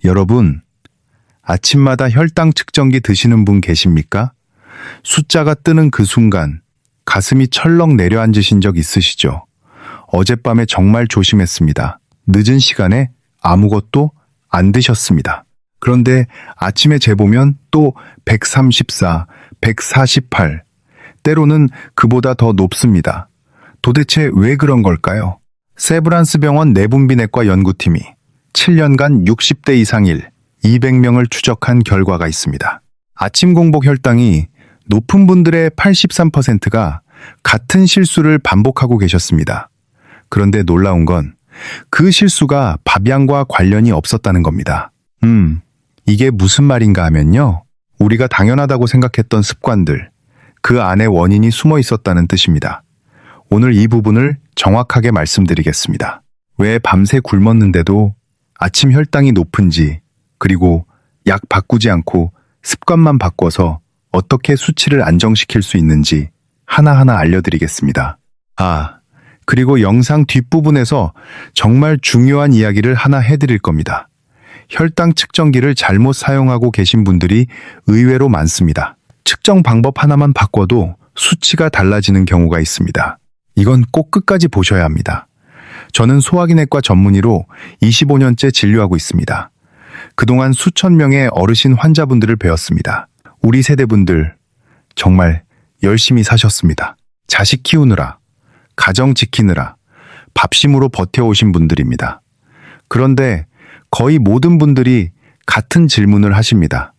여러분, 아침마다 혈당 측정기 드시는 분 계십니까? 숫자가 뜨는 그 순간 가슴이 철렁 내려앉으신 적 있으시죠? 어젯밤에 정말 조심했습니다. 늦은 시간에 아무것도 안 드셨습니다. 그런데 아침에 재보면 또 134, 148, 때로는 그보다 더 높습니다. 도대체 왜 그런 걸까요? 세브란스 병원 내분비내과 연구팀이 7년간 60대 이상일 200명을 추적한 결과가 있습니다. 아침 공복 혈당이 높은 분들의 83%가 같은 실수를 반복하고 계셨습니다. 그런데 놀라운 건 그 실수가 밥양과 관련이 없었다는 겁니다. 이게 무슨 말인가 하면요. 우리가 당연하다고 생각했던 습관들, 그 안에 원인이 숨어 있었다는 뜻입니다. 오늘 이 부분을 정확하게 말씀드리겠습니다. 왜 밤새 굶었는데도 아침 혈당이 높은지, 그리고 약 바꾸지 않고 습관만 바꿔서 어떻게 수치를 안정시킬 수 있는지 하나하나 알려드리겠습니다. 그리고 영상 뒷부분에서 정말 중요한 이야기를 하나 해드릴 겁니다. 혈당 측정기를 잘못 사용하고 계신 분들이 의외로 많습니다. 측정 방법 하나만 바꿔도 수치가 달라지는 경우가 있습니다. 이건 꼭 끝까지 보셔야 합니다. 저는 소화기내과 전문의로 25년째 진료하고 있습니다. 그동안 수천 명의 어르신 환자분들을 배웠습니다. 우리 세대분들 정말 열심히 사셨습니다. 자식 키우느라, 가정 지키느라 밥심으로 버텨오신 분들입니다. 그런데 거의 모든 분들이 같은 질문을 하십니다.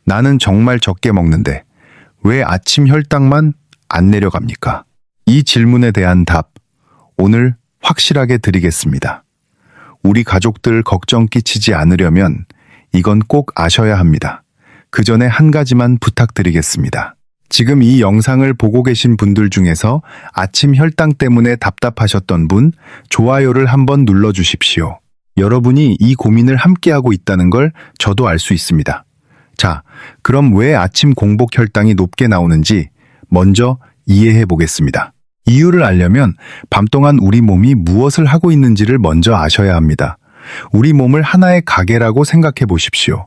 나는 정말 적게 먹는데 왜 아침 혈당만 안 내려갑니까? 이 질문에 대한 답, 오늘 확실하게 드리겠습니다. 우리 가족들 걱정 끼치지 않으려면 이건 꼭 아셔야 합니다. 그 전에 한 가지만 부탁드리겠습니다. 지금 이 영상을 보고 계신 분들 중에서 아침 혈당 때문에 답답하셨던 분, 좋아요를 한번 눌러주십시오. 여러분이 이 고민을 함께하고 있다는 걸 저도 알 수 있습니다. 자, 그럼 왜 아침 공복 혈당이 높게 나오는지 먼저 이해해 보겠습니다. 이유를 알려면 밤동안 우리 몸이 무엇을 하고 있는지를 먼저 아셔야 합니다. 우리 몸을 하나의 가게라고 생각해 보십시오.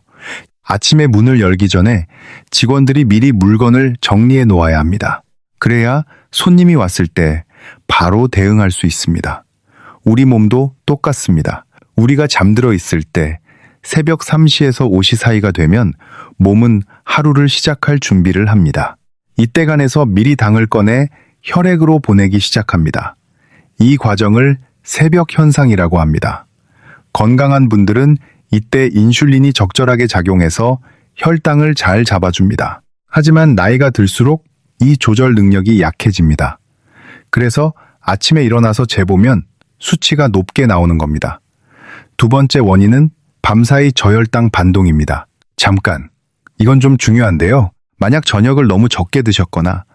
아침에 문을 열기 전에 직원들이 미리 물건을 정리해 놓아야 합니다. 그래야 손님이 왔을 때 바로 대응할 수 있습니다. 우리 몸도 똑같습니다. 우리가 잠들어 있을 때 새벽 3시에서 5시 사이가 되면 몸은 하루를 시작할 준비를 합니다. 이때간에서 미리 당을 꺼내 혈액으로 보내기 시작합니다. 이 과정을 새벽 현상이라고 합니다. 건강한 분들은 이때 인슐린이 적절하게 작용해서 혈당을 잘 잡아줍니다. 하지만 나이가 들수록 이 조절 능력이 약해집니다. 그래서 아침에 일어나서 재보면 수치가 높게 나오는 겁니다. 두 번째 원인은 밤사이 저혈당 반동입니다. 잠깐, 이건 좀 중요한데요. 만약 저녁을 너무 적게 드셨거나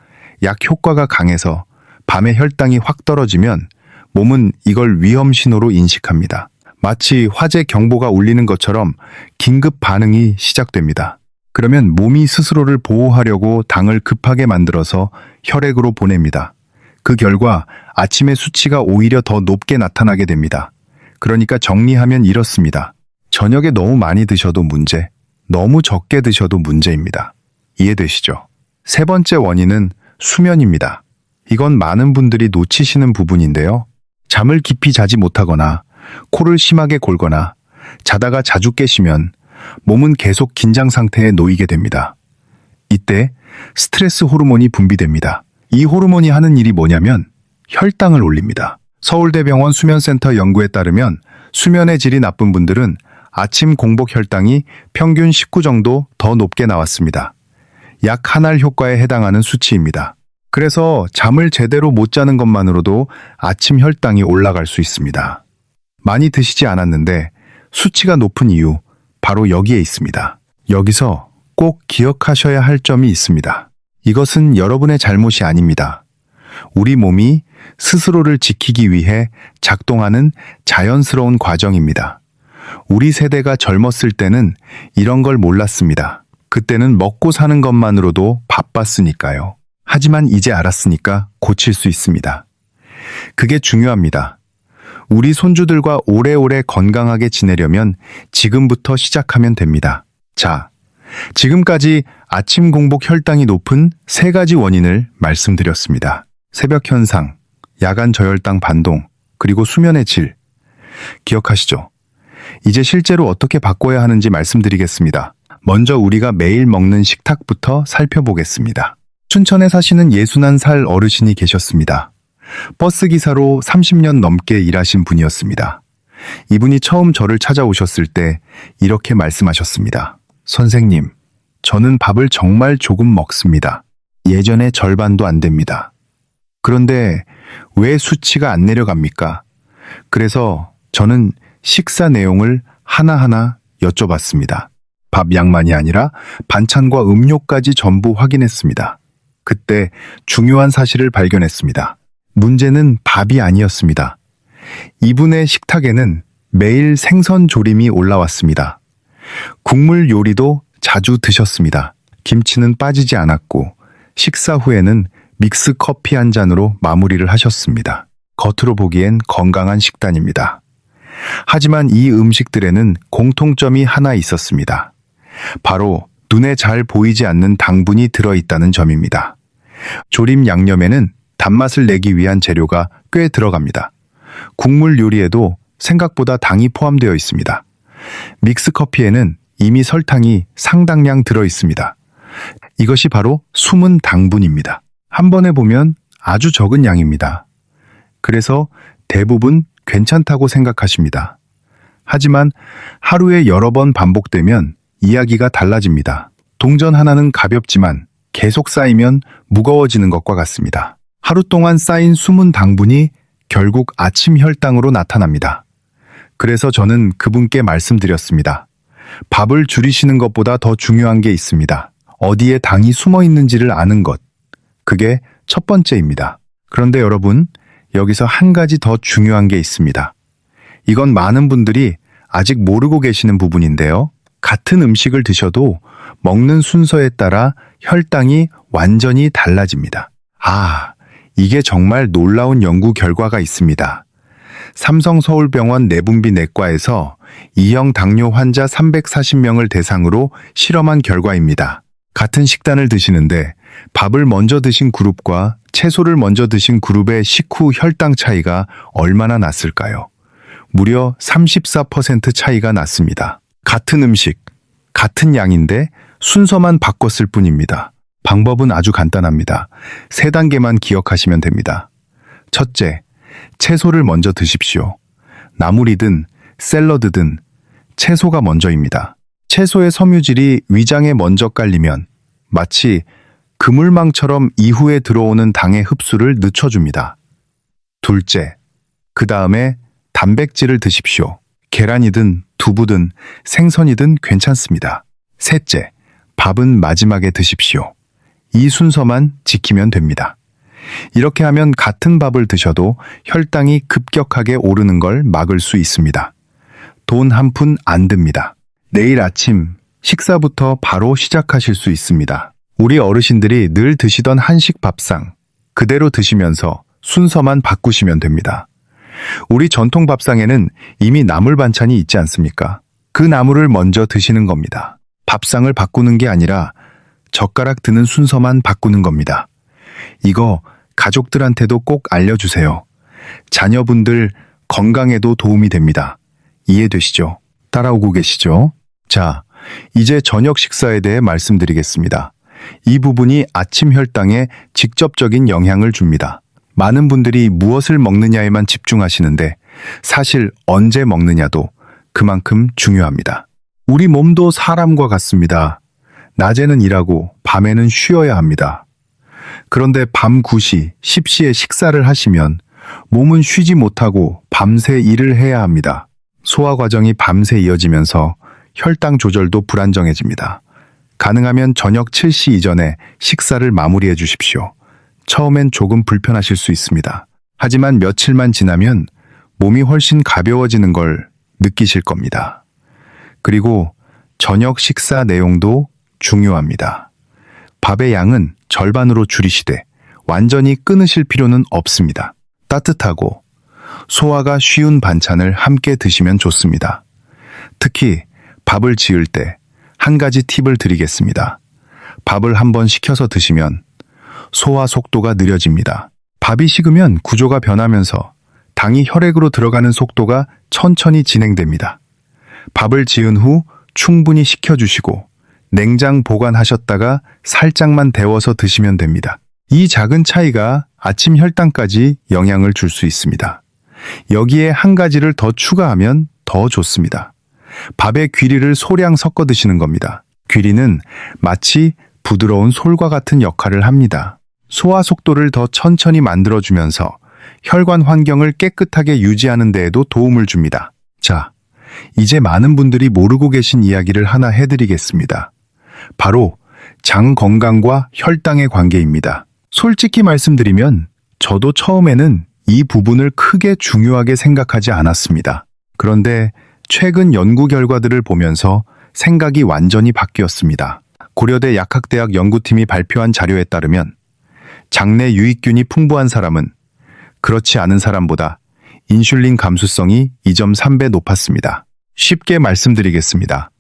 약 효과가 강해서 밤에 혈당이 확 떨어지면 몸은 이걸 위험 신호로 인식합니다. 마치 화재 경보가 울리는 것처럼 긴급 반응이 시작됩니다. 그러면 몸이 스스로를 보호하려고 당을 급하게 만들어서 혈액으로 보냅니다. 그 결과 아침에 수치가 오히려 더 높게 나타나게 됩니다. 그러니까 정리하면 이렇습니다. 저녁에 너무 많이 드셔도 문제, 너무 적게 드셔도 문제입니다. 이해되시죠? 세 번째 원인은 수면입니다. 이건 많은 분들이 놓치시는 부분인데요. 잠을 깊이 자지 못하거나 코를 심하게 골거나 자다가 자주 깨시면 몸은 계속 긴장 상태에 놓이게 됩니다. 이때 스트레스 호르몬이 분비됩니다. 이 호르몬이 하는 일이 뭐냐면 혈당을 올립니다. 서울대병원 수면센터 연구에 따르면 수면의 질이 나쁜 분들은 아침 공복 혈당이 평균 19 정도 더 높게 나왔습니다. 약 한 알 효과에 해당하는 수치입니다. 그래서 잠을 제대로 못 자는 것만으로도 아침 혈당이 올라갈 수 있습니다. 많이 드시지 않았는데 수치가 높은 이유, 바로 여기에 있습니다. 여기서 꼭 기억하셔야 할 점이 있습니다. 이것은 여러분의 잘못이 아닙니다. 우리 몸이 스스로를 지키기 위해 작동하는 자연스러운 과정입니다. 우리 세대가 젊었을 때는 이런 걸 몰랐습니다. 그때는 먹고 사는 것만으로도 바빴으니까요. 하지만 이제 알았으니까 고칠 수 있습니다. 그게 중요합니다. 우리 손주들과 오래오래 건강하게 지내려면 지금부터 시작하면 됩니다. 자, 지금까지 아침 공복 혈당이 높은 3가지 원인을 말씀드렸습니다. 새벽 현상, 야간 저혈당 반동, 그리고 수면의 질. 기억하시죠? 이제 실제로 어떻게 바꿔야 하는지 말씀드리겠습니다. 먼저 우리가 매일 먹는 식탁부터 살펴보겠습니다. 춘천에 사시는 61살 어르신이 계셨습니다. 버스 기사로 30년 넘게 일하신 분이었습니다. 이분이 처음 저를 찾아오셨을 때 이렇게 말씀하셨습니다. 선생님, 저는 밥을 정말 조금 먹습니다. 예전의 절반도 안 됩니다. 그런데 왜 수치가 안 내려갑니까? 그래서 저는 식사 내용을 하나하나 여쭤봤습니다. 밥 양만이 아니라 반찬과 음료까지 전부 확인했습니다. 그때 중요한 사실을 발견했습니다. 문제는 밥이 아니었습니다. 이분의 식탁에는 매일 생선 조림이 올라왔습니다. 국물 요리도 자주 드셨습니다. 김치는 빠지지 않았고 식사 후에는 믹스 커피 한 잔으로 마무리를 하셨습니다. 겉으로 보기엔 건강한 식단입니다. 하지만 이 음식들에는 공통점이 하나 있었습니다. 바로 눈에 잘 보이지 않는 당분이 들어있다는 점입니다. 조림 양념에는 단맛을 내기 위한 재료가 꽤 들어갑니다. 국물 요리에도 생각보다 당이 포함되어 있습니다. 믹스 커피에는 이미 설탕이 상당량 들어 있습니다. 이것이 바로 숨은 당분입니다. 한 번에 보면 아주 적은 양입니다. 그래서 대부분 괜찮다고 생각하십니다. 하지만 하루에 여러 번 반복되면 이야기가 달라집니다. 동전 하나는 가볍지만 계속 쌓이면 무거워지는 것과 같습니다. 하루 동안 쌓인 숨은 당분이 결국 아침 혈당으로 나타납니다. 그래서 저는 그분께 말씀드렸습니다. 밥을 줄이시는 것보다 더 중요한 게 있습니다. 어디에 당이 숨어 있는지를 아는 것. 그게 첫 번째입니다. 그런데 여러분, 여기서 한 가지 더 중요한 게 있습니다. 이건 많은 분들이 아직 모르고 계시는 부분인데요. 같은 음식을 드셔도 먹는 순서에 따라 혈당이 완전히 달라집니다. 이게 정말 놀라운 연구 결과가 있습니다. 삼성서울병원 내분비 내과에서 2형 당뇨 환자 340명을 대상으로 실험한 결과입니다. 같은 식단을 드시는데 밥을 먼저 드신 그룹과 채소를 먼저 드신 그룹의 식후 혈당 차이가 얼마나 났을까요? 무려 34% 차이가 났습니다. 같은 음식, 같은 양인데 순서만 바꿨을 뿐입니다. 방법은 아주 간단합니다. 3단계만 기억하시면 됩니다. 첫째, 채소를 먼저 드십시오. 나물이든 샐러드든 채소가 먼저입니다. 채소의 섬유질이 위장에 먼저 깔리면 마치 그물망처럼 이후에 들어오는 당의 흡수를 늦춰줍니다. 둘째, 그 다음에 단백질을 드십시오. 계란이든 두부든 생선이든 괜찮습니다. 셋째, 밥은 마지막에 드십시오. 이 순서만 지키면 됩니다. 이렇게 하면 같은 밥을 드셔도 혈당이 급격하게 오르는 걸 막을 수 있습니다. 돈 한 푼 안 듭니다. 내일 아침 식사부터 바로 시작하실 수 있습니다. 우리 어르신들이 늘 드시던 한식 밥상 그대로 드시면서 순서만 바꾸시면 됩니다. 우리 전통 밥상에는 이미 나물 반찬이 있지 않습니까? 그 나물을 먼저 드시는 겁니다. 밥상을 바꾸는 게 아니라 젓가락 드는 순서만 바꾸는 겁니다. 이거 가족들한테도 꼭 알려주세요. 자녀분들 건강에도 도움이 됩니다. 이해되시죠? 따라오고 계시죠? 자, 이제 저녁 식사에 대해 말씀드리겠습니다. 이 부분이 아침 혈당에 직접적인 영향을 줍니다. 많은 분들이 무엇을 먹느냐에만 집중하시는데 사실 언제 먹느냐도 그만큼 중요합니다. 우리 몸도 사람과 같습니다. 낮에는 일하고 밤에는 쉬어야 합니다. 그런데 밤 9시, 10시에 식사를 하시면 몸은 쉬지 못하고 밤새 일을 해야 합니다. 소화 과정이 밤새 이어지면서 혈당 조절도 불안정해집니다. 가능하면 저녁 7시 이전에 식사를 마무리해 주십시오. 처음엔 조금 불편하실 수 있습니다. 하지만 며칠만 지나면 몸이 훨씬 가벼워지는 걸 느끼실 겁니다. 그리고 저녁 식사 내용도 중요합니다. 밥의 양은 절반으로 줄이시되 완전히 끊으실 필요는 없습니다. 따뜻하고 소화가 쉬운 반찬을 함께 드시면 좋습니다. 특히 밥을 지을 때 한 가지 팁을 드리겠습니다. 밥을 한번 식혀서 드시면 소화 속도가 느려집니다. 밥이 식으면 구조가 변하면서 당이 혈액으로 들어가는 속도가 천천히 진행됩니다. 밥을 지은 후 충분히 식혀주시고 냉장 보관하셨다가 살짝만 데워서 드시면 됩니다. 이 작은 차이가 아침 혈당까지 영향을 줄 수 있습니다. 여기에 한 가지를 더 추가하면 더 좋습니다. 밥에 귀리를 소량 섞어 드시는 겁니다. 귀리는 마치 부드러운 솔과 같은 역할을 합니다. 소화 속도를 더 천천히 만들어주면서 혈관 환경을 깨끗하게 유지하는 데에도 도움을 줍니다. 자, 이제 많은 분들이 모르고 계신 이야기를 하나 해드리겠습니다. 바로 장 건강과 혈당의 관계입니다. 솔직히 말씀드리면 저도 처음에는 이 부분을 크게 중요하게 생각하지 않았습니다. 그런데 최근 연구 결과들을 보면서 생각이 완전히 바뀌었습니다. 고려대 약학대학 연구팀이 발표한 자료에 따르면 장내 유익균이 풍부한 사람은 그렇지 않은 사람보다 인슐린 감수성이 2.3배 높았습니다. 쉽게 말씀드리겠습니다.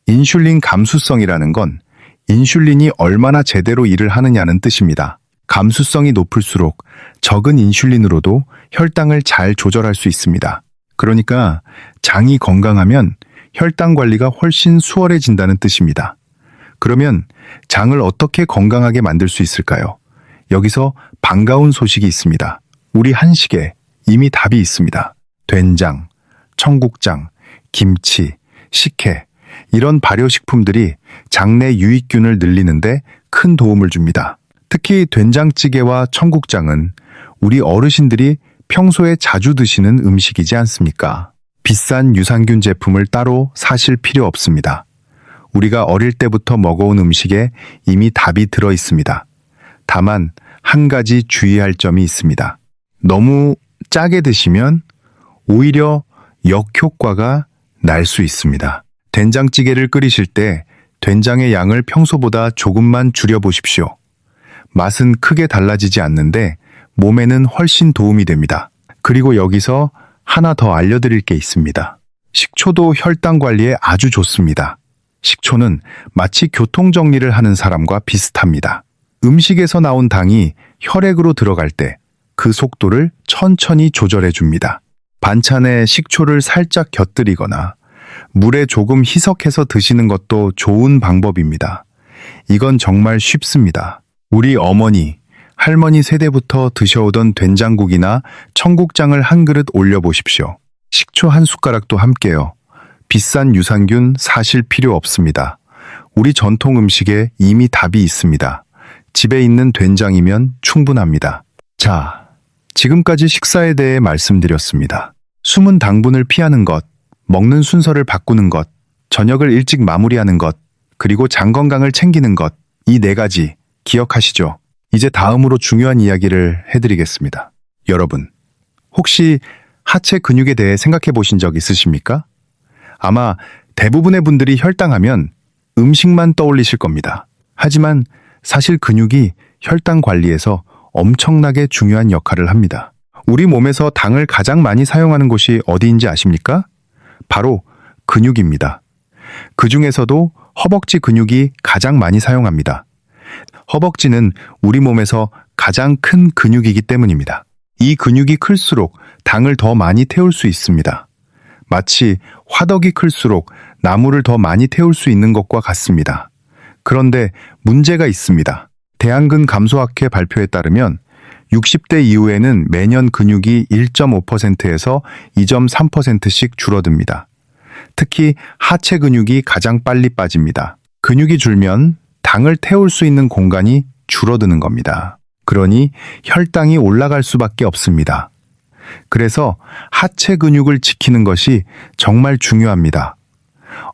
인슐린 감수성이라는 건 인슐린이 얼마나 제대로 일을 하느냐는 뜻입니다. 감수성이 높을수록 적은 인슐린으로도 혈당을 잘 조절할 수 있습니다. 그러니까 장이 건강하면 혈당 관리가 훨씬 수월해진다는 뜻입니다. 그러면 장을 어떻게 건강하게 만들 수 있을까요? 여기서 반가운 소식이 있습니다. 우리 한식에 이미 답이 있습니다. 된장, 청국장, 김치, 식혜 이런 발효식품들이 장내 유익균을 늘리는데 큰 도움을 줍니다. 특히 된장찌개와 청국장은 우리 어르신들이 평소에 자주 드시는 음식이지 않습니까? 비싼 유산균 제품을 따로 사실 필요 없습니다. 우리가 어릴 때부터 먹어온 음식에 이미 답이 들어 있습니다. 다만 한 가지 주의할 점이 있습니다. 너무 짜게 드시면 오히려 역효과가 날 수 있습니다. 된장찌개를 끓이실 때 된장의 양을 평소보다 조금만 줄여보십시오. 맛은 크게 달라지지 않는데 몸에는 훨씬 도움이 됩니다. 그리고 여기서 하나 더 알려드릴 게 있습니다. 식초도 혈당 관리에 아주 좋습니다. 식초는 마치 교통정리를 하는 사람과 비슷합니다. 음식에서 나온 당이 혈액으로 들어갈 때 그 속도를 천천히 조절해 줍니다. 반찬에 식초를 살짝 곁들이거나 물에 조금 희석해서 드시는 것도 좋은 방법입니다. 이건 정말 쉽습니다. 우리 어머니, 할머니 세대부터 드셔오던 된장국이나 청국장을 한 그릇 올려보십시오. 식초 한 숟가락도 함께요. 비싼 유산균 사실 필요 없습니다. 우리 전통 음식에 이미 답이 있습니다. 집에 있는 된장이면 충분합니다. 자, 지금까지 식사에 대해 말씀드렸습니다. 숨은 당분을 피하는 것, 먹는 순서를 바꾸는 것, 저녁을 일찍 마무리하는 것, 그리고 장 건강을 챙기는 것, 이 네 가지 기억하시죠? 이제 다음으로 중요한 이야기를 해드리겠습니다. 여러분, 혹시 하체 근육에 대해 생각해 보신 적 있으십니까? 아마 대부분의 분들이 혈당하면 음식만 떠올리실 겁니다. 하지만 사실 근육이 혈당 관리에서 엄청나게 중요한 역할을 합니다. 우리 몸에서 당을 가장 많이 사용하는 곳이 어디인지 아십니까? 바로 근육입니다. 그 중에서도 허벅지 근육이 가장 많이 사용합니다. 허벅지는 우리 몸에서 가장 큰 근육이기 때문입니다. 이 근육이 클수록 당을 더 많이 태울 수 있습니다. 마치 화덕이 클수록 나무를 더 많이 태울 수 있는 것과 같습니다. 그런데 문제가 있습니다. 대한근 감소학회 발표에 따르면 60대 이후에는 매년 근육이 1.5%에서 2.3%씩 줄어듭니다. 특히 하체 근육이 가장 빨리 빠집니다. 근육이 줄면 당을 태울 수 있는 공간이 줄어드는 겁니다. 그러니 혈당이 올라갈 수밖에 없습니다. 그래서 하체 근육을 지키는 것이 정말 중요합니다.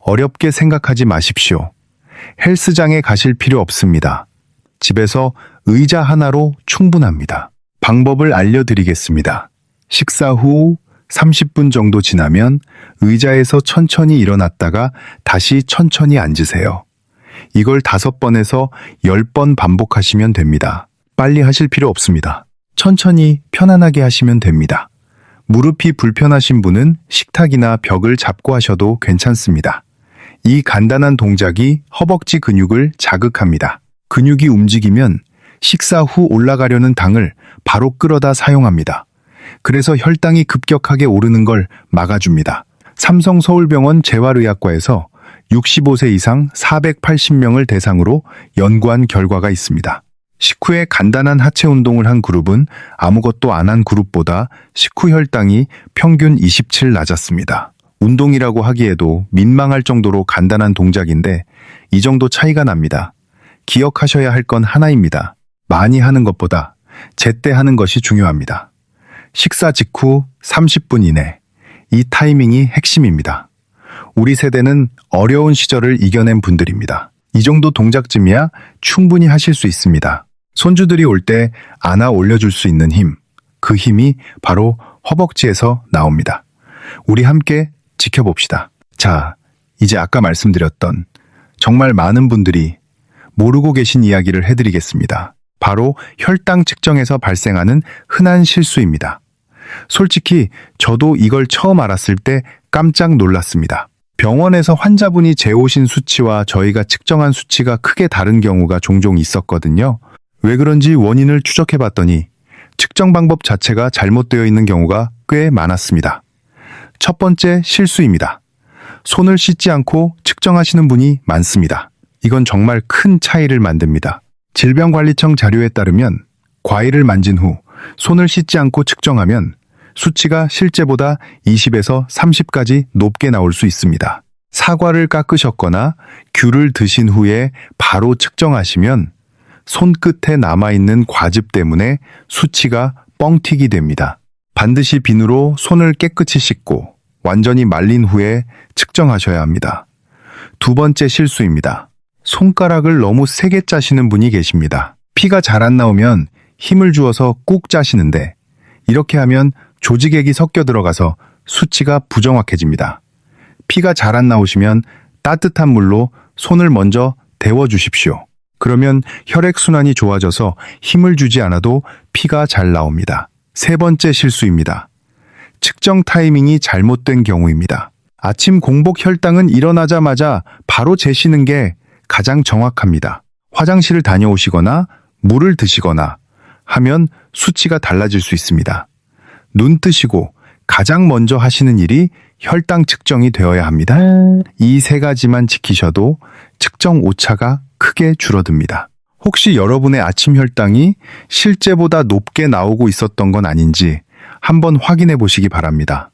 어렵게 생각하지 마십시오. 헬스장에 가실 필요 없습니다. 집에서 의자 하나로 충분합니다. 방법을 알려드리겠습니다. 식사 후 30분 정도 지나면 의자에서 천천히 일어났다가 다시 천천히 앉으세요. 이걸 5번에서 10번 반복하시면 됩니다. 빨리 하실 필요 없습니다. 천천히 편안하게 하시면 됩니다. 무릎이 불편하신 분은 식탁이나 벽을 잡고 하셔도 괜찮습니다. 이 간단한 동작이 허벅지 근육을 자극합니다. 근육이 움직이면 식사 후 올라가려는 당을 바로 끌어다 사용합니다. 그래서 혈당이 급격하게 오르는 걸 막아줍니다. 삼성서울병원 재활의학과에서 65세 이상 480명을 대상으로 연구한 결과가 있습니다. 식후에 간단한 하체 운동을 한 그룹은 아무것도 안 한 그룹보다 식후 혈당이 평균 27 낮았습니다. 운동이라고 하기에도 민망할 정도로 간단한 동작인데 이 정도 차이가 납니다. 기억하셔야 할 건 하나입니다. 많이 하는 것보다 제때 하는 것이 중요합니다. 식사 직후 30분 이내. 이 타이밍이 핵심입니다. 우리 세대는 어려운 시절을 이겨낸 분들입니다. 이 정도 동작쯤이야 충분히 하실 수 있습니다. 손주들이 올 때 안아 올려줄 수 있는 힘, 그 힘이 바로 허벅지에서 나옵니다. 우리 함께 지켜봅시다. 자, 이제 아까 말씀드렸던 정말 많은 분들이 모르고 계신 이야기를 해드리겠습니다. 바로 혈당 측정에서 발생하는 흔한 실수입니다. 솔직히 저도 이걸 처음 알았을 때 깜짝 놀랐습니다. 병원에서 환자분이 재오신 수치와 저희가 측정한 수치가 크게 다른 경우가 종종 있었거든요. 왜 그런지 원인을 추적해 봤더니 측정 방법 자체가 잘못되어 있는 경우가 꽤 많았습니다. 첫 번째 실수입니다. 손을 씻지 않고 측정하시는 분이 많습니다. 이건 정말 큰 차이를 만듭니다. 질병관리청 자료에 따르면 과일을 만진 후 손을 씻지 않고 측정하면 수치가 실제보다 20에서 30까지 높게 나올 수 있습니다. 사과를 깎으셨거나 귤을 드신 후에 바로 측정하시면 손끝에 남아있는 과즙 때문에 수치가 뻥튀기 됩니다. 반드시 비누로 손을 깨끗이 씻고 완전히 말린 후에 측정하셔야 합니다. 두 번째 실수입니다. 손가락을 너무 세게 짜시는 분이 계십니다. 피가 잘 안 나오면 힘을 주어서 꾹 짜시는데 이렇게 하면 조직액이 섞여 들어가서 수치가 부정확해집니다. 피가 잘 안 나오시면 따뜻한 물로 손을 먼저 데워주십시오. 그러면 혈액순환이 좋아져서 힘을 주지 않아도 피가 잘 나옵니다. 세 번째 실수입니다. 측정 타이밍이 잘못된 경우입니다. 아침 공복 혈당은 일어나자마자 바로 재시는 게 가장 정확합니다. 화장실을 다녀오시거나 물을 드시거나 하면 수치가 달라질 수 있습니다. 눈 뜨시고 가장 먼저 하시는 일이 혈당 측정이 되어야 합니다. 이 세 가지만 지키셔도 측정 오차가 크게 줄어듭니다. 혹시 여러분의 아침 혈당이 실제보다 높게 나오고 있었던 건 아닌지 한번 확인해 보시기 바랍니다.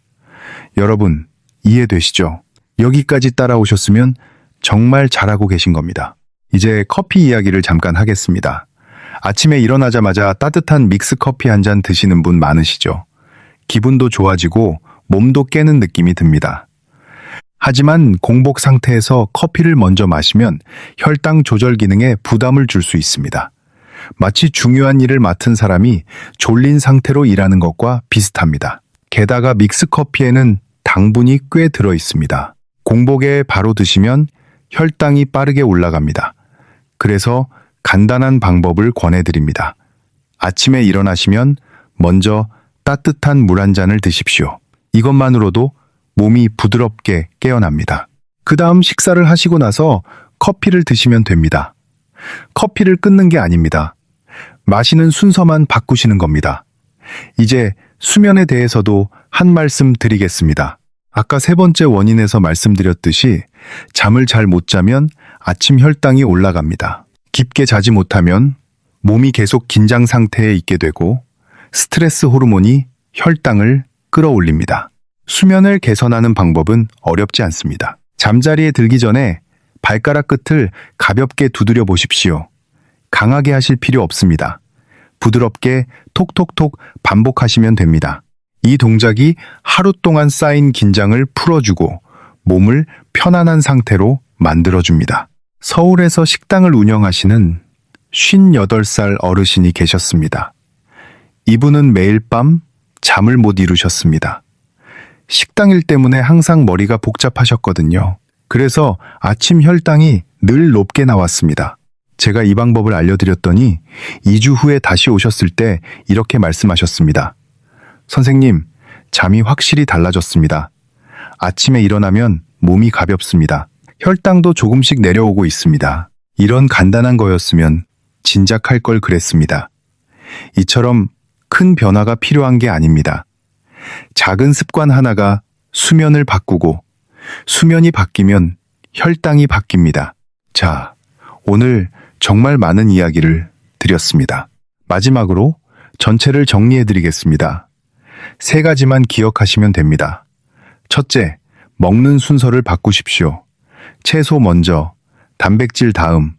여러분, 이해되시죠? 여기까지 따라오셨으면 정말 잘하고 계신 겁니다. 이제 커피 이야기를 잠깐 하겠습니다. 아침에 일어나자마자 따뜻한 믹스 커피 한 잔 드시는 분 많으시죠? 기분도 좋아지고 몸도 깨는 느낌이 듭니다. 하지만 공복 상태에서 커피를 먼저 마시면 혈당 조절 기능에 부담을 줄 수 있습니다. 마치 중요한 일을 맡은 사람이 졸린 상태로 일하는 것과 비슷합니다. 게다가 믹스 커피에는 당분이 꽤 들어 있습니다. 공복에 바로 드시면 혈당이 빠르게 올라갑니다. 그래서 간단한 방법을 권해드립니다. 아침에 일어나시면 먼저 따뜻한 물 한 잔을 드십시오. 이것만으로도 몸이 부드럽게 깨어납니다. 그 다음 식사를 하시고 나서 커피를 드시면 됩니다. 커피를 끊는 게 아닙니다. 마시는 순서만 바꾸시는 겁니다. 이제 수면에 대해서도 한 말씀 드리겠습니다. 아까 세 번째 원인에서 말씀드렸듯이 잠을 잘 못 자면 아침 혈당이 올라갑니다. 깊게 자지 못하면 몸이 계속 긴장 상태에 있게 되고 스트레스 호르몬이 혈당을 끌어올립니다. 수면을 개선하는 방법은 어렵지 않습니다. 잠자리에 들기 전에 발가락 끝을 가볍게 두드려 보십시오. 강하게 하실 필요 없습니다. 부드럽게 톡톡톡 반복하시면 됩니다. 이 동작이 하루 동안 쌓인 긴장을 풀어주고 몸을 편안한 상태로 만들어줍니다. 서울에서 식당을 운영하시는 58살 어르신이 계셨습니다. 이분은 매일 밤 잠을 못 이루셨습니다. 식당 일 때문에 항상 머리가 복잡하셨거든요. 그래서 아침 혈당이 늘 높게 나왔습니다. 제가 이 방법을 알려드렸더니 2주 후에 다시 오셨을 때 이렇게 말씀하셨습니다. 선생님, 잠이 확실히 달라졌습니다. 아침에 일어나면 몸이 가볍습니다. 혈당도 조금씩 내려오고 있습니다. 이런 간단한 거였으면 진작 할 걸 그랬습니다. 이처럼 큰 변화가 필요한 게 아닙니다. 작은 습관 하나가 수면을 바꾸고 수면이 바뀌면 혈당이 바뀝니다. 자, 오늘 정말 많은 이야기를 드렸습니다. 마지막으로 전체를 정리해 드리겠습니다. 3가지만 기억하시면 됩니다. 첫째, 먹는 순서를 바꾸십시오. 채소 먼저, 단백질 다음,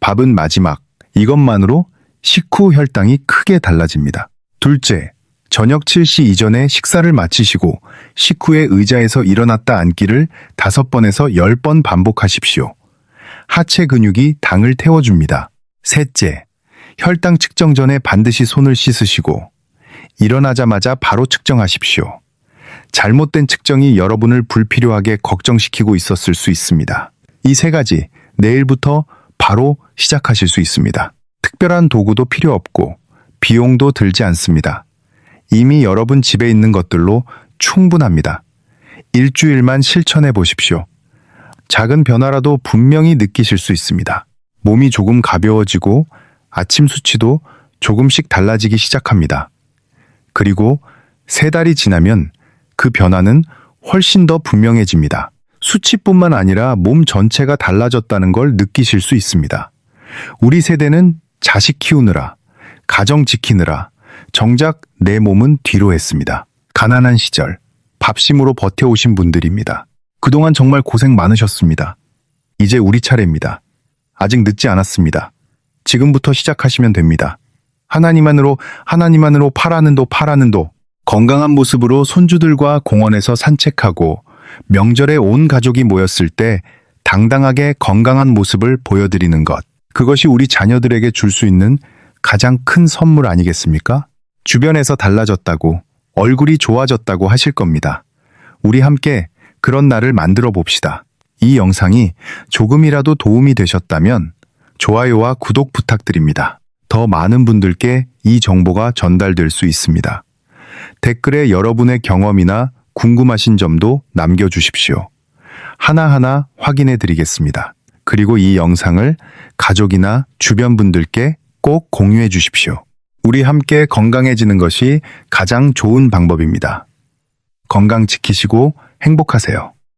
밥은 마지막. 이것만으로 식후 혈당이 크게 달라집니다. 둘째, 저녁 7시 이전에 식사를 마치시고 식후에 의자에서 일어났다 앉기를 5번에서 10번 반복하십시오. 하체 근육이 당을 태워줍니다. 셋째, 혈당 측정 전에 반드시 손을 씻으시고 일어나자마자 바로 측정하십시오. 잘못된 측정이 여러분을 불필요하게 걱정시키고 있었을 수 있습니다. 이 3가지 내일부터 바로 시작하실 수 있습니다. 특별한 도구도 필요 없고 비용도 들지 않습니다. 이미 여러분 집에 있는 것들로 충분합니다. 일주일만 실천해 보십시오. 작은 변화라도 분명히 느끼실 수 있습니다. 몸이 조금 가벼워지고 아침 수치도 조금씩 달라지기 시작합니다. 그리고 3달이 지나면 그 변화는 훨씬 더 분명해집니다. 수치뿐만 아니라 몸 전체가 달라졌다는 걸 느끼실 수 있습니다. 우리 세대는 자식 키우느라, 가정 지키느라 정작 내 몸은 뒤로 했습니다. 가난한 시절, 밥심으로 버텨오신 분들입니다. 그동안 정말 고생 많으셨습니다. 이제 우리 차례입니다. 아직 늦지 않았습니다. 지금부터 시작하시면 됩니다. 하나님만으로 파라는 도 건강한 모습으로 손주들과 공원에서 산책하고 명절에 온 가족이 모였을 때 당당하게 건강한 모습을 보여드리는 것. 그것이 우리 자녀들에게 줄 수 있는 가장 큰 선물 아니겠습니까? 주변에서 달라졌다고, 얼굴이 좋아졌다고 하실 겁니다. 우리 함께 그런 날을 만들어 봅시다. 이 영상이 조금이라도 도움이 되셨다면 좋아요와 구독 부탁드립니다. 더 많은 분들께 이 정보가 전달될 수 있습니다. 댓글에 여러분의 경험이나 궁금하신 점도 남겨주십시오. 하나하나 확인해 드리겠습니다. 그리고 이 영상을 가족이나 주변 분들께 꼭 공유해 주십시오. 우리 함께 건강해지는 것이 가장 좋은 방법입니다. 건강 지키시고 행복하세요.